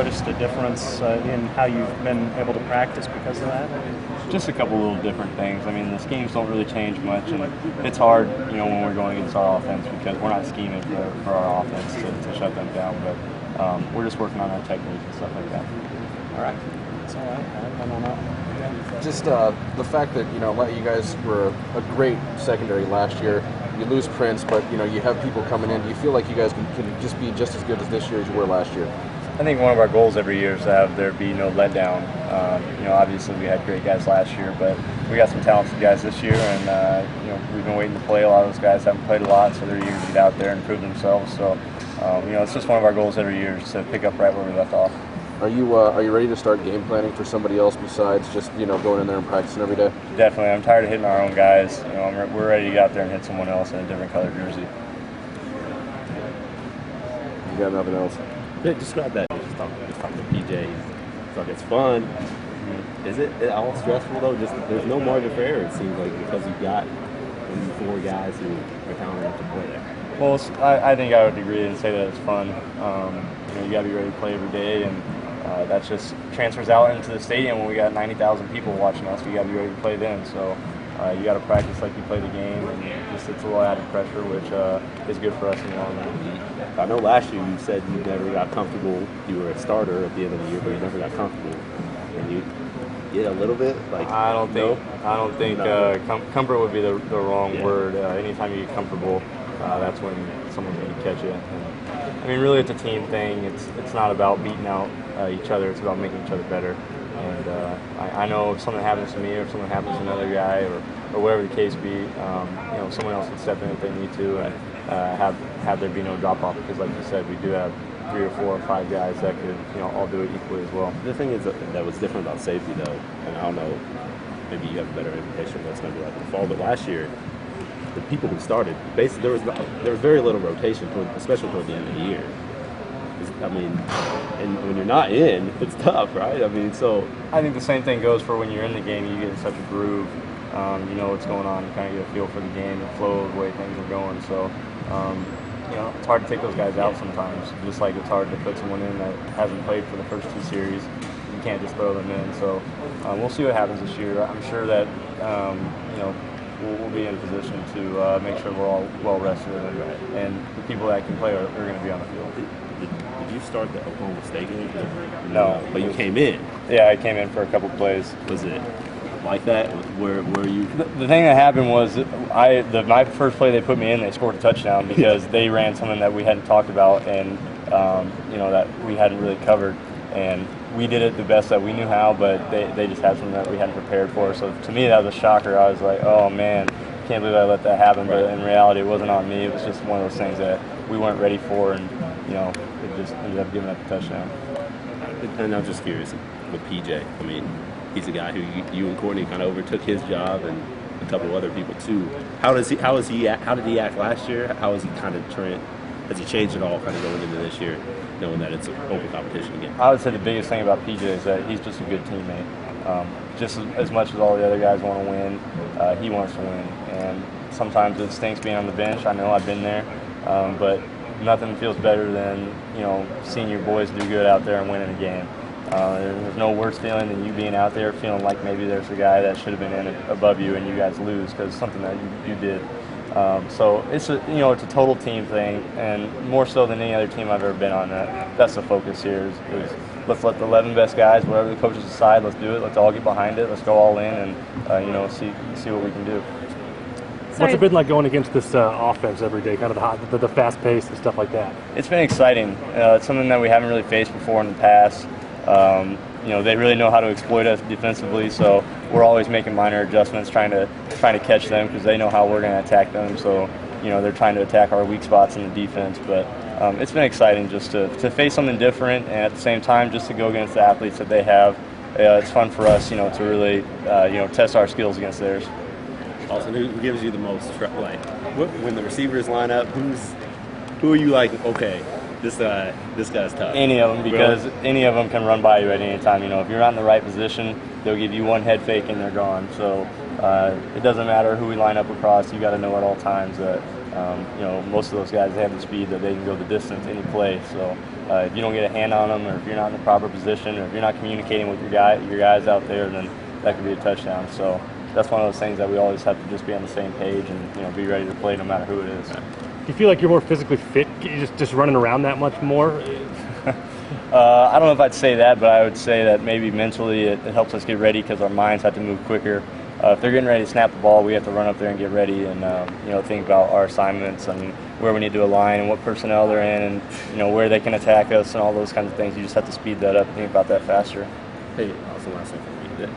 noticed a difference in how you've been able to practice because of that? Just a couple little different things. I mean, the schemes don't really change much, and it's hard, when we're going against our offense because we're not scheming for our offense to shut them down, but we're just working on our technique and stuff like that. All right. That's all right. I don't know. Just the fact that, you guys were a great secondary last year. You lose Prince, but, you have people coming in. Do you feel like you guys can just be just as good as this year as you were last year? I think one of our goals every year is to have there be no letdown. Obviously we had great guys last year, but we got some talented guys this year, and we've been waiting to play. A lot of those guys haven't played a lot, so they're eager to get out there and prove themselves. So, it's just one of our goals every year is to pick up right where we left off. Are you ready to start game planning for somebody else besides just going in there and practicing every day? Definitely. I'm tired of hitting our own guys. We're ready to get out there and hit someone else in a different color jersey. You got nothing else? Yeah, describe that. Just talking to PJ. It's like it's fun. Is it all stressful though? Just there's no margin for error. It seems like because you've got maybe 4 guys who are talented enough to play there. Well, I think I would agree and say that it's fun. You got to be ready to play every day, and that just transfers out into the stadium when we got 90,000 people watching us. We got to be ready to play then. So you got to practice like you play the game, and it's a little added pressure, which is good for us in the long run. I know last year you said you never got comfortable. You were a starter at the end of the year, but you never got comfortable. And you get a little bit like I don't think comfort would be the wrong word. Anytime you get comfortable, that's when someone's going to catch you. And, really, it's a team thing. It's not about beating out each other. It's about making each other better. And I know if something happens to me or if something happens to another guy or whatever the case be, someone else can step in if they need to and have there be no drop off, because like you said, we do have 3 or 4 or 5 guys that could all do it equally as well. The thing is that was different about safety though, and I don't know, maybe you have a better indication of what's going to be like in the fall, but last year the people who started, basically there was very little rotation, especially toward the end of the year. And when you're not in, it's tough, right? So I think the same thing goes for when you're in the game. You get in such a groove, you know what's going on, you kind of get a feel for the game, the flow of the way things are going. So, it's hard to take those guys out sometimes, just like it's hard to put someone in that hasn't played for the first 2 series. You can't just throw them in. So we'll see what happens this year. I'm sure that, we'll be in a position to make sure we're all well rested, and the people that can play are going to be on the field. Did you start the Oklahoma State game? No. But you came in. Yeah, I came in for a couple plays. Was it like that? Where you? The thing that happened was my first play they put me in, they scored a touchdown because they ran something that we hadn't talked about and that we hadn't really covered, and we did it the best that we knew how, but they just had something that we hadn't prepared for. So to me that was a shocker. I was like, oh man, can't believe I let that happen. Right. But in reality it wasn't on me. It was just one of those things that we weren't ready for, and it just ended up giving up the touchdown. And I'm just curious with PJ. He's a guy who you and Courtney kind of overtook his job, and a couple of other people too. How did he act last year? How is he kind of has he changed at all kind of going into this year, knowing that it's an open competition again? I would say the biggest thing about PJ is that he's just a good teammate. Just as much as all the other guys want to win, he wants to win. And sometimes it stinks being on the bench. I know I've been there, but nothing feels better than seeing your boys do good out there and winning a game. There's no worse feeling than you being out there feeling like maybe there's a guy that should have been in it above you and you guys lose because something that you did. So it's a total team thing, and more so than any other team I've ever been on. That's the focus here. Is let's let the 11 best guys, whatever the coaches decide, let's do it. Let's all get behind it. Let's go all in and see what we can do. What's it been like going against this offense every day, kind of the fast pace and stuff like that? It's been exciting. It's something that we haven't really faced before in the past. They really know how to exploit us defensively, so we're always making minor adjustments, trying to catch them because they know how we're going to attack them. So, they're trying to attack our weak spots in the defense. But it's been exciting just to face something different, and at the same time just to go against the athletes that they have. It's fun for us, to really test our skills against theirs. Also, who gives you the most when the receivers line up? Who are you like? Okay, this guy's tough. Any of them, because any of them can run by you at any time. If you're not in the right position, they'll give you one head fake and they're gone. So it doesn't matter who we line up across. You got to know at all times that most of those guys have the speed that they can go the distance any play. So if you don't get a hand on them, or if you're not in the proper position, or if you're not communicating with your guys out there, then that could be a touchdown. So that's one of those things that we always have to just be on the same page and be ready to play no matter who it is. Do you feel like you're more physically fit, just running around that much more? I don't know if I'd say that, but I would say that maybe mentally it helps us get ready because our minds have to move quicker. If they're getting ready to snap the ball, we have to run up there and get ready and think about our assignments and where we need to align and what personnel they're in and where they can attack us and all those kinds of things. You just have to speed that up and think about that faster. Hey, also last thing for me.